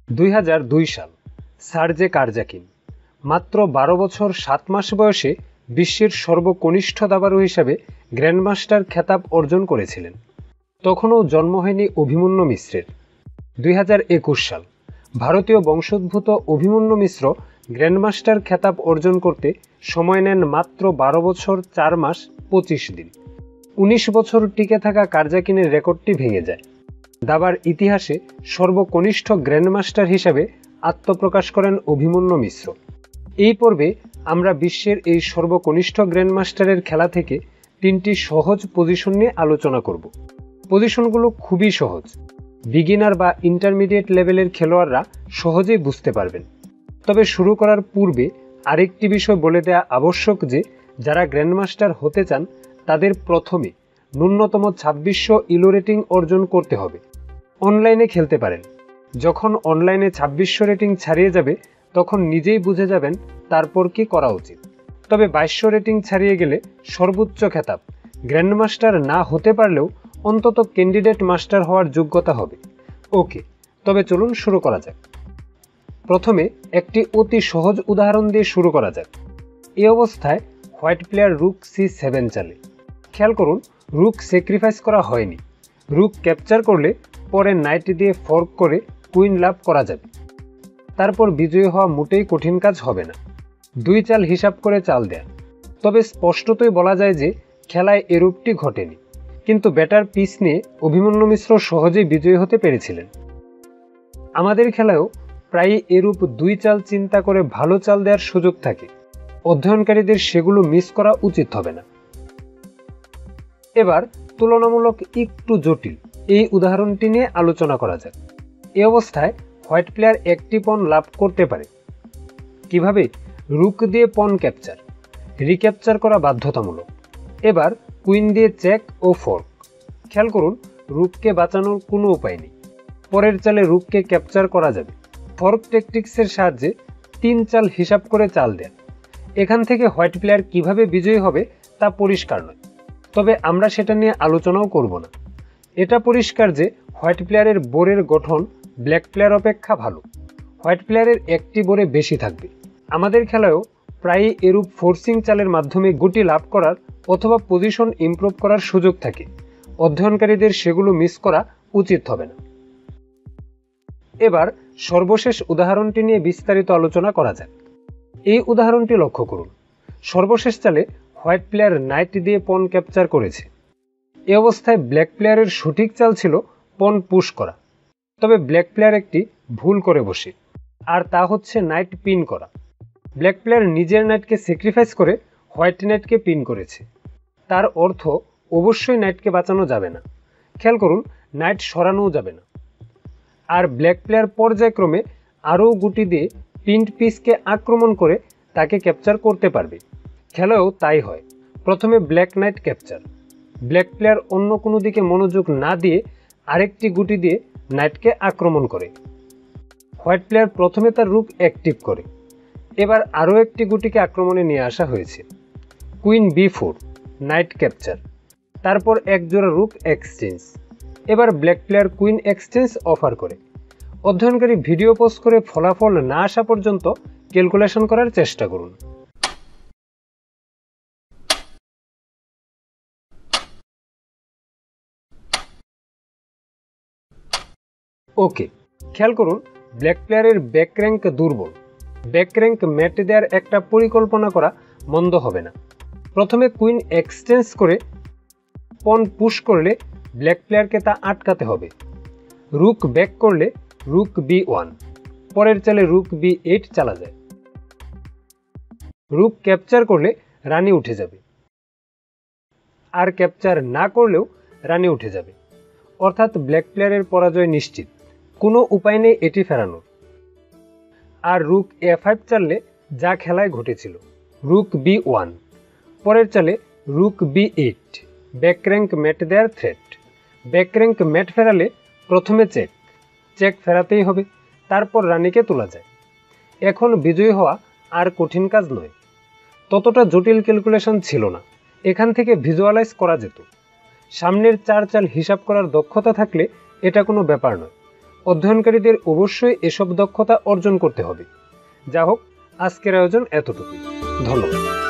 2002 সাল, সার্জে কারজাকিন মাত্র 12 বছর 7 মাস বয়সে বিশ্বের সর্বকনিষ্ঠ দাবাড়ু হিসাবে গ্র্যান্ডমাস্টার খেতাব অর্জন করেছিলেন। তখনও জন্ম হয়নি অভিমন্যু মিশ্রের। 2021 সাল, ভারতীয় বংশোদ্ভূত অভিমন্যু মিশ্র গ্র্যান্ডমাস্টার খেতাব অর্জন করতে সময় নেন মাত্র 12 বছর 4 মাস 25 দিন। 19 বছর টিকে থাকা কারজাকিনের রেকর্ডটি ভেঙে যায়। দাবার ইতিহাসে সর্বকনিষ্ঠ গ্র্যান্ডমাস্টার হিসাবে আত্মপ্রকাশ করেন অভিমন্যু মিশ্র। এই পর্বে আমরা বিশ্বের এই সর্বকনিষ্ঠ গ্র্যান্ডমাস্টারের খেলা থেকে 3টি সহজ পজিশন নিয়ে আলোচনা করব। পজিশনগুলো খুবই সহজ, বিগিনার বা ইন্টারমিডিয়েট লেভেলের খেলোয়াড়রা সহজেই বুঝতে পারবেন। তবে শুরু করার পূর্বে আরেকটি বিষয় বলে দেওয়া আবশ্যক যে যারা গ্র্যান্ডমাস্টার হতে চান তাদের প্রথমে ন্যূনতম 2600 ইলো রেটিং অর্জন করতে হবে। অনলাইনে খেলতে পারেন। যখন অনলাইনে 2600 রেটিং ছাড়িয়ে যাবে তখন নিজেই বুঝে যাবেন তারপর কি করা উচিত। তবে 2200 রেটিং ছাড়িয়ে গেলে সর্বোচ্চ খেতাব গ্র্যান্ডমাস্টার না হতে পারলেও অন্তত ক্যান্ডিডেট মাস্টার হওয়ার যোগ্যতা হবে। ওকে, তবে চলুন শুরু করা যাক। প্রথমে একটি অতি সহজ উদাহরণ দিয়ে শুরু করা যাক। এই অবস্থায় হোয়াইট প্লেয়ার রুক C7 চালে। খেয়াল করুন, রুক স্যাক্রিফাইস করা হয়নি। রুক ক্যাপচার করলে পরে নাইট দিয়ে ফর্ক করে কুইন লাভ করা যাবে। তারপর বিজয়ী হওয়া মোটেই কঠিন কাজ হবে না। 2 চাল হিসাব করে চাল দেয়া। তবে স্পষ্টতই বলা যায় যে খেলায় এরূপটি ঘটেনি, কিন্তু ব্যাটার পিস নিয়ে অভিমন্যু মিশ্র সহজেই বিজয়ী হতে পেরেছিলেন। আমাদের খেলায়ও প্রায়ই এরূপ 2 চাল চিন্তা করে ভালো চাল দেওয়ার সুযোগ থাকে। অধ্যয়নকারীদের সেগুলো মিস করা উচিত হবে না। এবার তুলনামূলক একটু জটিল এই উদাহরণটি নিয়ে আলোচনা করা যাক। এই অবস্থায় হোয়াইট প্লেয়ার একটি পণ লাভ করতে পারে। কিভাবে? রুক দিয়ে পণ ক্যাপচার, রিক্যাপচার করা বাধ্যতামূলক। এবার কুইন দিয়ে চেক ও ফর্ক। খেয়াল করুন, রুককে বাঁচানোর কোনো উপায় নেই। পরের চালে রুককে ক্যাপচার করা যাবে। ফর্ক ট্যাকটিক্সের সাহায্যে 3 চাল হিসাব করে চাল দেন। এখান থেকে হোয়াইট প্লেয়ার কিভাবে বিজয়ী হবে তা পরিষ্কার নয়, তবে আমরা সেটা নিয়ে আলোচনাও করব না। এটা পরিষ্কার যে হোয়াইট প্লেয়ারের বোরের গঠন ব্ল্যাক প্লেয়ার অপেক্ষা ভালো। হোয়াইট প্লেয়ারের একটি বোরে বেশি থাকবে। আমাদের খেলায়ও প্রায়ই এরূপ ফোর্সিং চালের মাধ্যমে গুটি লাভ করার অথবা পজিশন ইমপ্রুভ করার সুযোগ থাকে। অধ্যয়নকারীদের সেগুলো মিস করা উচিত হবে না। এবার সর্বশেষ উদাহরণটি নিয়ে বিস্তারিত আলোচনা করা যাক। এই উদাহরণটি লক্ষ্য করুন। সর্বশেষ চালে হোয়াইট প্লেয়ার নাইট দিয়ে পণ ক্যাপচার করেছে। এ অবস্থায় ব্ল্যাক প্লেয়ারের সঠিক চাল ছিল পণ পুশ করা। তবে ব্ল্যাক প্লেয়ার একটি ভুল করে বসে, আর তা হচ্ছে নাইট পিন করা। ব্ল্যাক প্লেয়ার নিজের নাইটকে স্যাক্রিফাইস করে হোয়াইট নাইটকে পিন করেছে। তার অর্থ অবশ্যই নাইটকে বাঁচানো যাবে না। খেয়াল করুন, নাইট সরানোও যাবে না। আর ব্ল্যাক প্লেয়ার পর্যায়ক্রমে আরও গুটি দিয়ে পিন্ড পিসকে আক্রমণ করে তাকে ক্যাপচার করতে পারবে। খেলায়ও তাই হয়। প্রথমে black night capture. Black player অন্য কোনো দিকে মনোযোগ না দিয়ে আরেকটি গুটি দিয়ে নাইটকে আক্রমণ করে। হোয়াইট প্লেয়ার প্রথমে তার রুক অ্যাক্টিভ করে। এবার আরও একটি গুটিকে আক্রমণে নিয়ে আসা হয়েছে। Queen B4, night capture. তারপর এক জোড়া রুক এক্সচেঞ্জ। এবার black player queen exchange offer করে। অধ্যয়নকারী ভিডিও পজ করে ফলাফল না আসা পর্যন্ত ক্যালকুলেশন করার চেষ্টা করুন। ওকে, খেয়াল করুন, ব্ল্যাক প্লেয়ারের ব্যাক র্যাঙ্ক দুর্বল। ব্যাক র্যাঙ্ক ম্যাট দেওয়ার একটা পরিকল্পনা করা মন্দ হবে না। প্রথমে কুইন এক্সচেঞ্জ করে পণ পুশ করলে ব্ল্যাক প্লেয়ারকে তা আটকাতে হবে। রুক ব্যাক করলে রুক B1, পরের চালে রুক B8 চালা যায়। রুক ক্যাপচার করলে রানী উঠে যাবে, আর ক্যাপচার না করলেও রানী উঠে যাবে। অর্থাৎ ব্ল্যাক প্লেয়ারের পরাজয় নিশ্চিত, কোনো উপায় নেই এটি ফেরানোর। আর রুক A5 চাললে যা খেলায় ঘটেছিল, রুক B1, পরের চালে রুক B8, ব্যাক র্যাঙ্ক ম্যাট দেওয়ার থ্রেট। ব্যাক র্যাঙ্ক ম্যাট ফেরালে প্রথমে চেক, চেক ফেরাতেই হবে, তারপর রানীকে তোলা যায়। এখন বিজয়ী হওয়া আর কঠিন কাজ নয়। ততটা জটিল ক্যালকুলেশন ছিল না, এখান থেকে ভিজুয়ালাইজ করা যেত। সামনের 4 চাল হিসাব করার দক্ষতা থাকলে এটা কোনো ব্যাপার নয়। অধ্যয়নকারীদের অবশ্যই এসব দক্ষতা অর্জন করতে হবে। যা হোক, আজকের আয়োজন এতটুকুই। ধন্যবাদ।